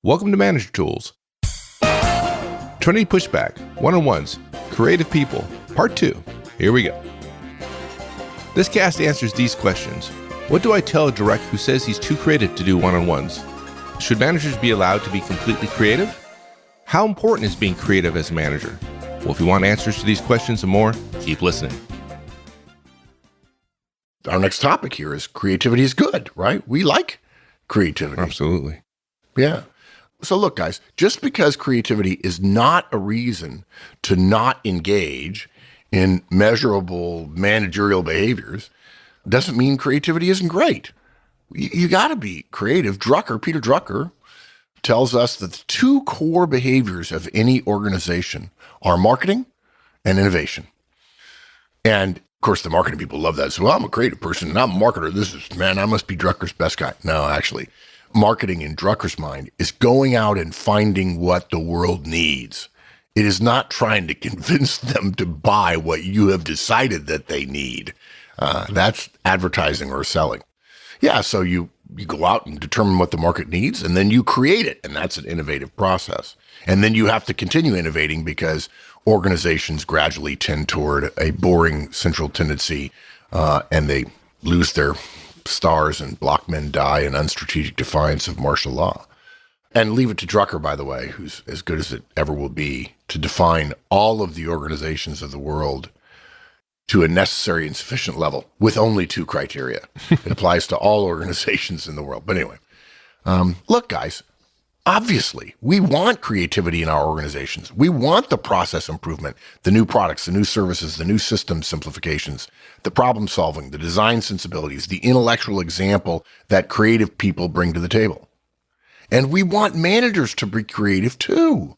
Welcome to Manager Tools. Trinity Pushback, One-on-Ones, Creative People, Part 2. Here we go. This cast answers these questions. What do I tell a direct who says he's too creative to do one-on-ones? Should managers be allowed to be completely creative? How important is being creative as a manager? Well, if you want answers to these questions and more, keep listening. Our next topic here is creativity is good, right? We like creativity. Absolutely. Yeah. So look, guys, just because creativity is not a reason to not engage in measurable managerial behaviors doesn't mean creativity isn't great. You got to be creative. Peter Drucker, tells us that the two core behaviors of any organization are marketing and innovation. And of course, the marketing people love that. So, well, I'm a creative person and I'm a marketer. I must be Drucker's best guy. No, actually, marketing in Drucker's mind is going out and finding what the world needs. It is not trying to convince them to buy what you have decided that they need. That's advertising or selling. Yeah, so you go out and determine what the market needs, and then you create it, and that's an innovative process. And then you have to continue innovating because organizations gradually tend toward a boring central tendency, and they lose their stars and block men die in unstrategic defiance of martial law. And leave it to Drucker, by the way, who's as good as it ever will be, to define all of the organizations of the world to a necessary and sufficient level with only two criteria. It applies to all organizations in the world. But anyway, look, guys, obviously, we want creativity in our organizations. We want the process improvement, the new products, the new services, the new system simplifications, the problem solving, the design sensibilities, the intellectual example that creative people bring to the table. And we want managers to be creative too.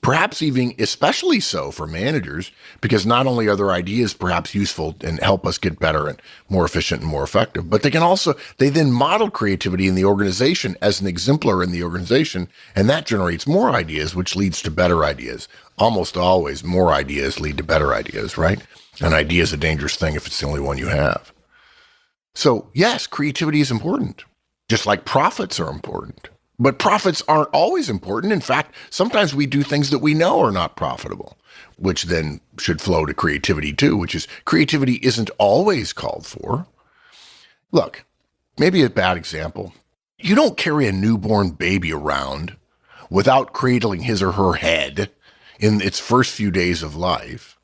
Perhaps even especially so for managers, because not only are their ideas perhaps useful and help us get better and more efficient and more effective, but they then model creativity in the organization as an exemplar in the organization, and that generates more ideas, which leads to better ideas. Almost always more ideas lead to better ideas, right? An idea is a dangerous thing if it's the only one you have. So yes, creativity is important, just like profits are important. But profits aren't always important. In fact, sometimes we do things that we know are not profitable, which then should flow to creativity too, which is creativity isn't always called for. Look, maybe a bad example. You don't carry a newborn baby around without cradling his or her head in its first few days of life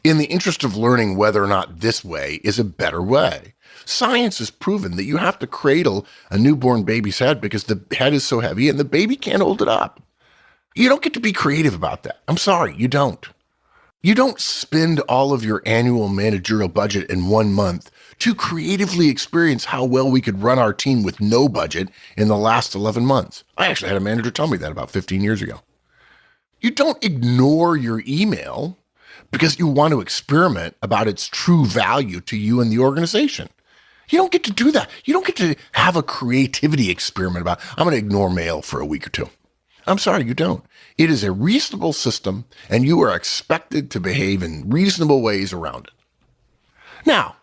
in the interest of learning whether or not this way is a better way. Science has proven that you have to cradle a newborn baby's head because the head is so heavy and the baby can't hold it up. You don't get to be creative about that. I'm sorry, you don't. You don't spend all of your annual managerial budget in 1 month to creatively experience how well we could run our team with no budget in the last 11 months. I actually had a manager tell me that about 15 years ago. You don't ignore your email because you want to experiment about its true value to you and the organization. You don't get to do that. You don't get to have a creativity experiment about, I'm going to ignore mail for a week or two. I'm sorry, you don't. It is a reasonable system, and you are expected to behave in reasonable ways around it. Now,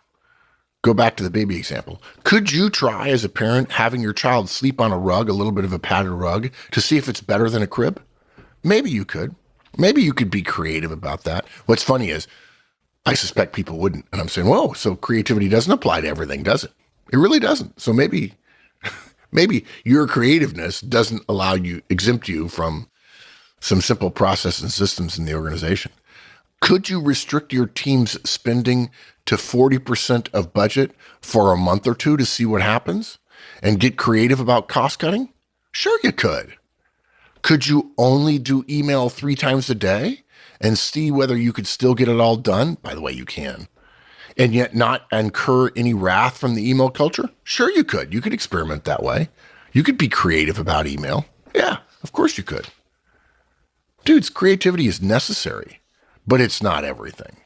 go back to the baby example. Could you try as a parent having your child sleep on a rug, a little bit of a padded rug, to see if it's better than a crib? Maybe you could. Maybe you could be creative about that. What's funny is, I suspect people wouldn't. And I'm saying, whoa, so creativity doesn't apply to everything, does it? It really doesn't. So maybe your creativeness doesn't exempt you from some simple process and systems in the organization. Could you restrict your team's spending to 40% of budget for a month or two to see what happens and get creative about cost cutting? Sure you could. Could you only do email 3 times a day and see whether you could still get it all done? By the way, you can. And yet not incur any wrath from the email culture? Sure you could. You could experiment that way. You could be creative about email. Yeah, of course you could. Dudes, creativity is necessary, but it's not everything.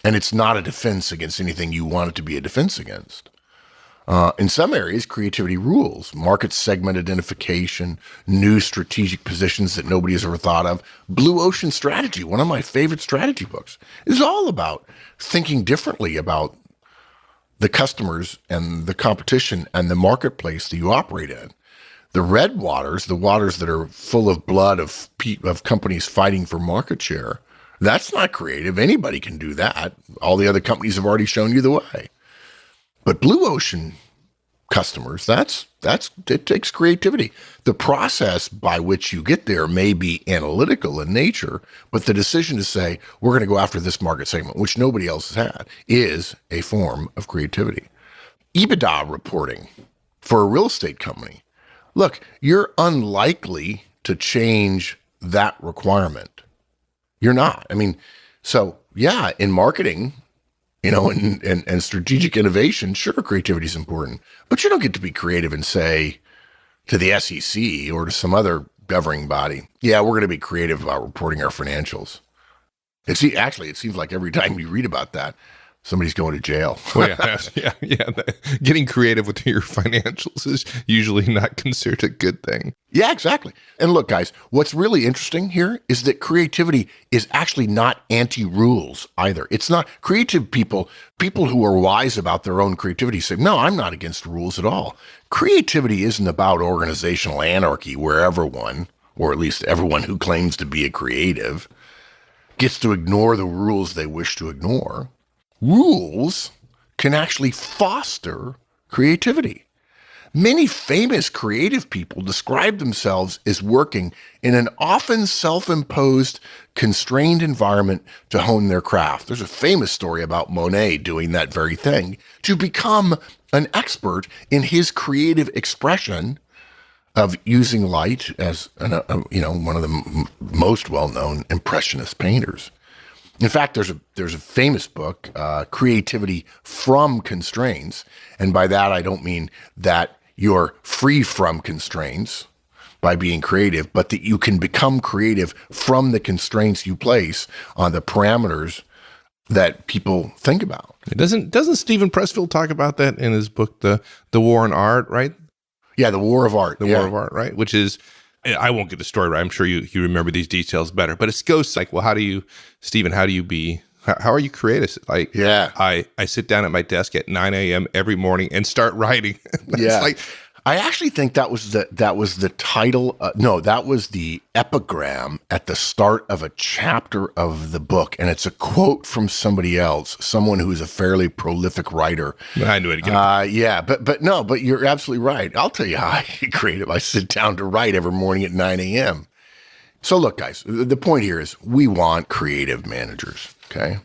And it's not a defense against anything you want it to be a defense against. In some areas, creativity rules. Market segment identification, new strategic positions that nobody has ever thought of. Blue Ocean Strategy, one of my favorite strategy books, is all about thinking differently about the customers and the competition and the marketplace that you operate in. The red waters, the waters that are full of blood of companies fighting for market share, that's not creative. Anybody can do that. All the other companies have already shown you the way. But blue ocean customers, it takes creativity. The process by which you get there may be analytical in nature, but the decision to say, we're going to go after this market segment, which nobody else has had, is a form of creativity. EBITDA reporting for a real estate company. Look, you're unlikely to change that requirement. You're not. I mean, so yeah, in marketing, and strategic innovation, sure, creativity is important, but you don't get to be creative and say to the SEC or to some other governing body, yeah, we're going to be creative about reporting our financials. It seems like every time you read about that, somebody's going to jail. Well, yeah. Getting creative with your financials is usually not considered a good thing. Yeah, exactly. And look, guys, what's really interesting here is that creativity is actually not anti-rules either. It's not creative people who are wise about their own creativity say, no, I'm not against rules at all. Creativity isn't about organizational anarchy where everyone, or at least everyone who claims to be a creative, gets to ignore the rules they wish to ignore. Rules can actually foster creativity. Many famous creative people describe themselves as working in an often self-imposed, constrained environment to hone their craft. There's a famous story about Monet doing that very thing to become an expert in his creative expression of using light as one of the most well-known impressionist painters. In fact, there's a famous book, Creativity from Constraints. And by that, I don't mean that you're free from constraints by being creative, but that you can become creative from the constraints you place on the parameters that people think about. Doesn't Stephen Pressfield talk about that in his book, The War on Art, right? Yeah, The War of Art. War of Art, right? Which is, I won't get the story right. I'm sure you remember these details better. But it goes like, well, how are you creative? Like, yeah, I sit down at my desk at 9 a.m. every morning and start writing. Yeah. I actually think that was the title. That was the epigram at the start of a chapter of the book. And it's a quote from somebody else, someone who's a fairly prolific writer. I knew it again. Yeah, but you're absolutely right. I'll tell you how I get creative. I sit down to write every morning at 9 a.m. So look, guys, the point here is we want creative managers, okay?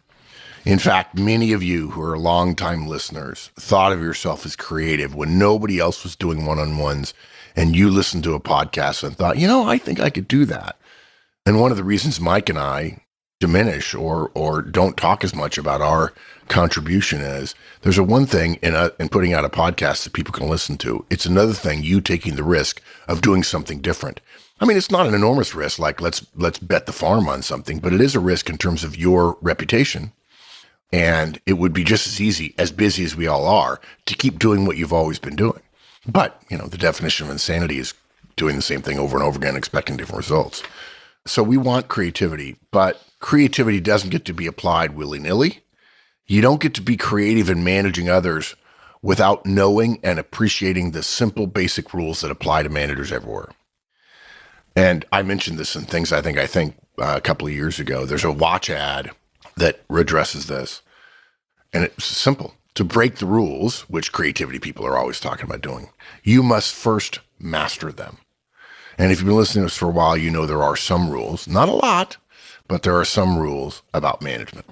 In fact, many of you who are longtime listeners thought of yourself as creative when nobody else was doing one-on-ones, and you listened to a podcast and thought, I think I could do that. And one of the reasons Mike and I diminish or don't talk as much about our contribution is there's one thing in putting out a podcast that people can listen to. It's another thing you taking the risk of doing something different. I mean, it's not an enormous risk like let's bet the farm on something, but it is a risk in terms of your reputation. And it would be just as easy, as busy as we all are, to keep doing what you've always been doing. But, the definition of insanity is doing the same thing over and over again, expecting different results. So we want creativity, but creativity doesn't get to be applied willy-nilly. You don't get to be creative in managing others without knowing and appreciating the simple, basic rules that apply to managers everywhere. And I mentioned this in things I think a couple of years ago. There's a watch ad that addresses this. And it's simple. To break the rules, which creativity people are always talking about doing, you must first master them. And if you've been listening to us for a while, you know there are some rules, not a lot, but there are some rules about management.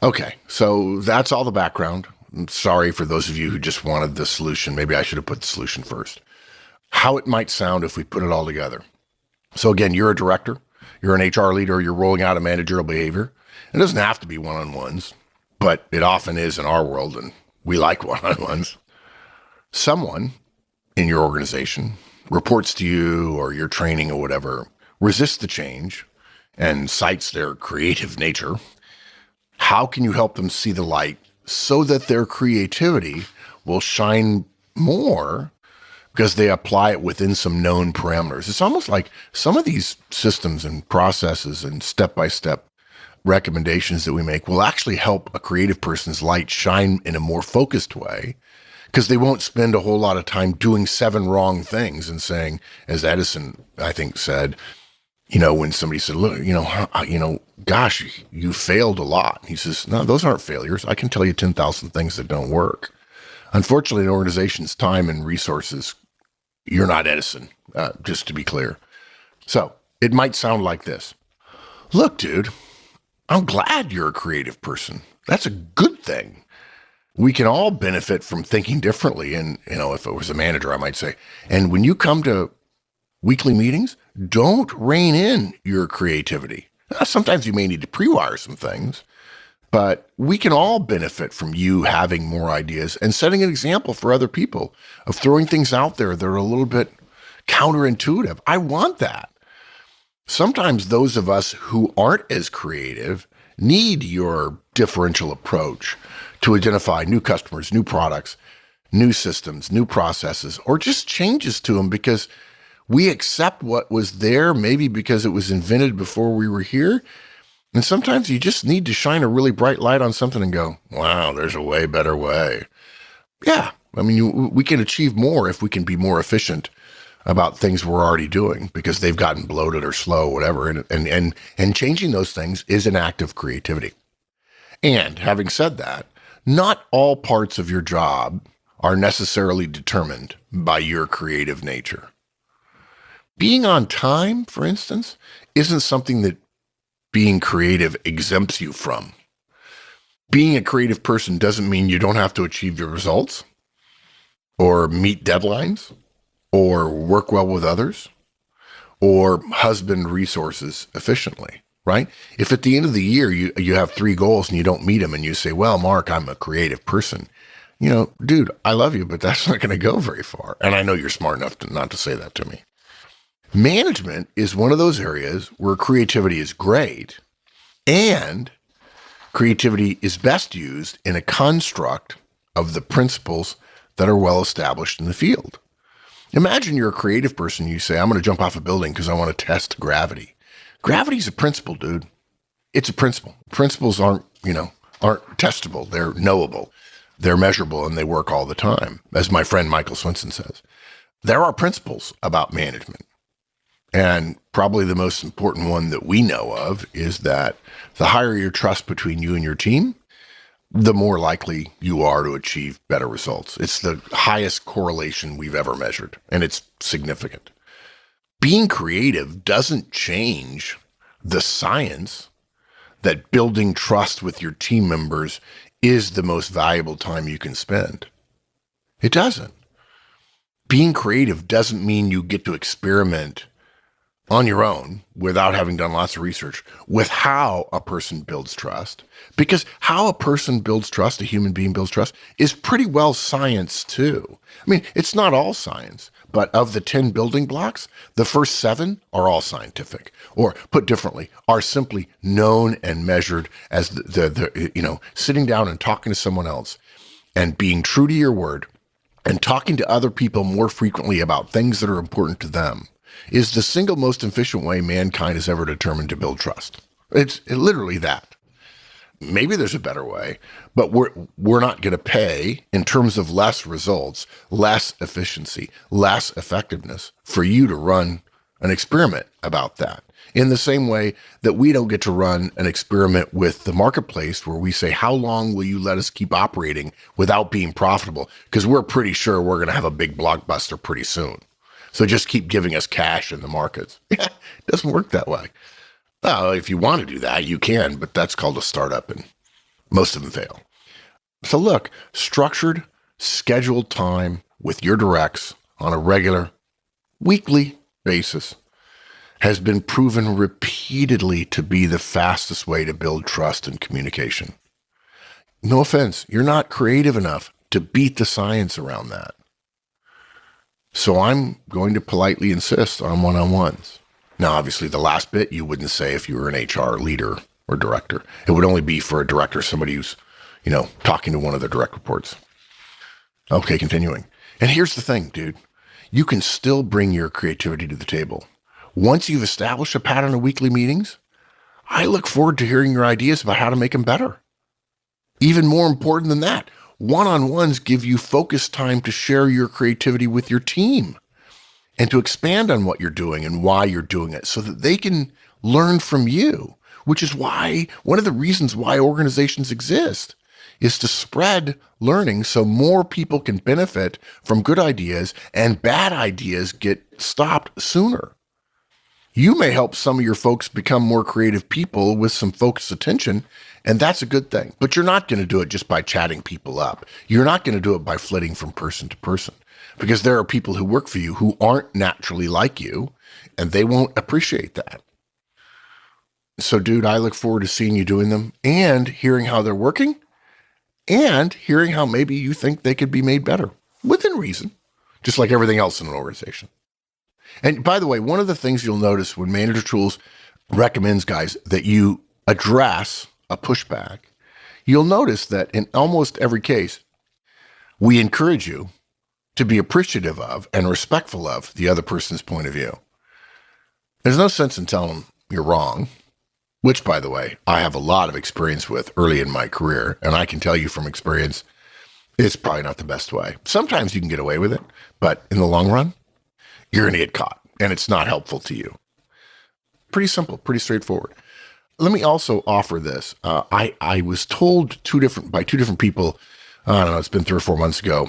Okay, so that's all the background. I'm sorry for those of you who just wanted the solution. Maybe I should have put the solution first. How it might sound if we put it all together. So again, you're a director, you're an HR leader, you're rolling out a managerial behavior. It doesn't have to be one-on-ones, but it often is in our world, and we like one-on-ones. Someone in your organization reports to you or your training or whatever, resists the change and cites their creative nature. How can you help them see the light so that their creativity will shine more because they apply it within some known parameters? It's almost like some of these systems and processes and step-by-step recommendations that we make will actually help a creative person's light shine in a more focused way because they won't spend a whole lot of time doing 7 wrong things and saying, as Edison, I think, said, when somebody said, look, gosh, you failed a lot. He says, no, those aren't failures. I can tell you 10,000 things that don't work. Unfortunately, an organization's time and resources, you're not Edison, just to be clear. So it might sound like this. Look, dude, I'm glad you're a creative person. That's a good thing. We can all benefit from thinking differently. And, if it was a manager, I might say, and when you come to weekly meetings, don't rein in your creativity. Now, sometimes you may need to pre-wire some things, but we can all benefit from you having more ideas and setting an example for other people of throwing things out there that are a little bit counterintuitive. I want that. Sometimes those of us who aren't as creative need your differential approach to identify new customers, new products, new systems, new processes, or just changes to them because we accept what was there, maybe because it was invented before we were here. And sometimes you just need to shine a really bright light on something and go, wow, there's a way better way. Yeah, we can achieve more if we can be more efficient about things we're already doing because they've gotten bloated or slow, whatever. And changing those things is an act of creativity. And having said that, not all parts of your job are necessarily determined by your creative nature. Being on time, for instance, isn't something that being creative exempts you from. Being a creative person doesn't mean you don't have to achieve your results or meet deadlines or work well with others or husband resources efficiently, right? If at the end of the year you have 3 goals and you don't meet them and you say, well, Mark, I'm a creative person, dude, I love you, but that's not going to go very far. And I know you're smart enough not to say that to me. Management is one of those areas where creativity is great, and creativity is best used in a construct of the principles that are well established in the field. Imagine you're a creative person. You say, I'm going to jump off a building because I want to test gravity. Gravity's a principle, dude. It's a principle. Principles aren't testable. They're knowable. They're measurable, and they work all the time. As my friend Michael Swinson says, there are principles about management. And probably the most important one that we know of is that the higher your trust between you and your team, the more likely you are to achieve better results. It's the highest correlation we've ever measured, and it's significant. Being creative doesn't change the science that building trust with your team members is the most valuable time you can spend. It doesn't. Being creative doesn't mean you get to experiment on your own without having done lots of research with how a person builds trust, because how a person builds trust, a human being builds trust, is pretty well science too. It's not all science, but of the 10 building blocks, the first 7 are all scientific, or put differently, are simply known and measured as the sitting down and talking to someone else and being true to your word and talking to other people more frequently about things that are important to them is the single most efficient way mankind has ever determined to build trust. It's literally that. Maybe there's a better way, but we're not going to pay in terms of less results, less efficiency, less effectiveness for you to run an experiment about that. In the same way that we don't get to run an experiment with the marketplace where we say, how long will you let us keep operating without being profitable? Because we're pretty sure we're going to have a big blockbuster pretty soon. So just keep giving us cash in the markets. It doesn't work that way. If you want to do that, you can, but that's called a startup, and most of them fail. So look, structured, scheduled time with your directs on a regular, weekly basis has been proven repeatedly to be the fastest way to build trust and communication. No offense, you're not creative enough to beat the science around that. So I'm going to politely insist on one-on-ones. Now, obviously, the last bit you wouldn't say if you were an HR leader or director. It would only be for a director, somebody who's, talking to one of their direct reports. Okay, continuing. And here's the thing, dude. You can still bring your creativity to the table. Once you've established a pattern of weekly meetings, I look forward to hearing your ideas about how to make them better. Even more important than that, one-on-ones give you focused time to share your creativity with your team and to expand on what you're doing and why you're doing it so that they can learn from you, which is why one of the reasons why organizations exist is to spread learning so more people can benefit from good ideas and bad ideas get stopped sooner. You may help some of your folks become more creative people with some focused attention, and that's a good thing. But you're not going to do it just by chatting people up. You're not going to do it by flitting from person to person, because there are people who work for you who aren't naturally like you, and they won't appreciate that. So, dude, I look forward to seeing you doing them and hearing how they're working and hearing how maybe you think they could be made better within reason, just like everything else in an organization. And by the way, one of the things you'll notice when Manager Tools recommends, guys, that you address a pushback, you'll notice that in almost every case, we encourage you to be appreciative of and respectful of the other person's point of view. There's no sense in telling them you're wrong, which, by the way, I have a lot of experience with early in my career, and I can tell you from experience, it's probably not the best way. Sometimes you can get away with it, but in the long run, you're going to get caught, and it's not helpful to you. Pretty simple, pretty straightforward. Let me also offer this. I was told by two different people, I don't know, it's been 3 or 4 months ago,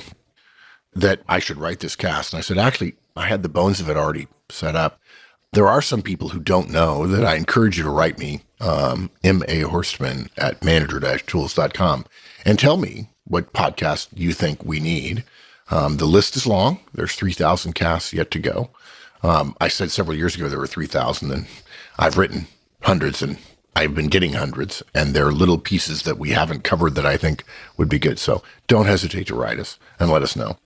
that I should write this cast. And I said, actually, I had the bones of it already set up. There are some people who don't know that I encourage you to write me, M.A. Horstman at manager-tools.com, and tell me what podcast you think we need. The list is long. There's 3,000 casts yet to go. I said several years ago there were 3,000, and I've written hundreds, and I've been getting hundreds, and there are little pieces that we haven't covered that I think would be good. So don't hesitate to write us and let us know.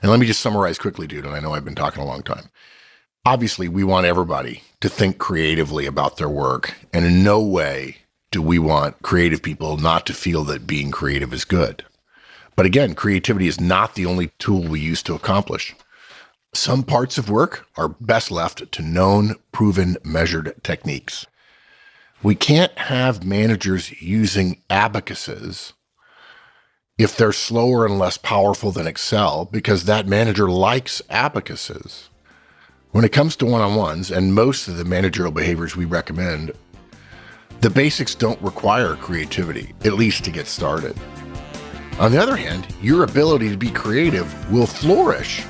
And let me just summarize quickly, dude, and I know I've been talking a long time. Obviously, we want everybody to think creatively about their work, and in no way do we want creative people not to feel that being creative is good. But again, creativity is not the only tool we use to accomplish. Some parts of work are best left to known, proven, measured techniques. We can't have managers using abacuses if they're slower and less powerful than Excel, because that manager likes abacuses. When it comes to one-on-ones, and most of the managerial behaviors we recommend, the basics don't require creativity, at least to get started. On the other hand, your ability to be creative will flourish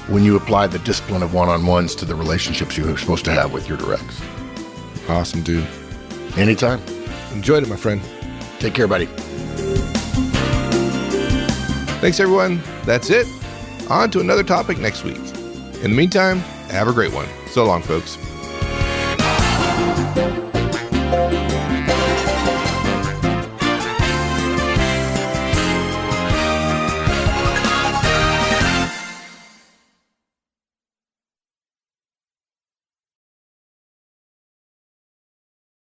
when you apply the discipline of one-on-ones to the relationships you're supposed to have with your directs. Awesome, dude. Anytime. Enjoyed it, my friend. Take care, buddy. Thanks, everyone. That's it. On to another topic next week. In the meantime, have a great one. So long, folks.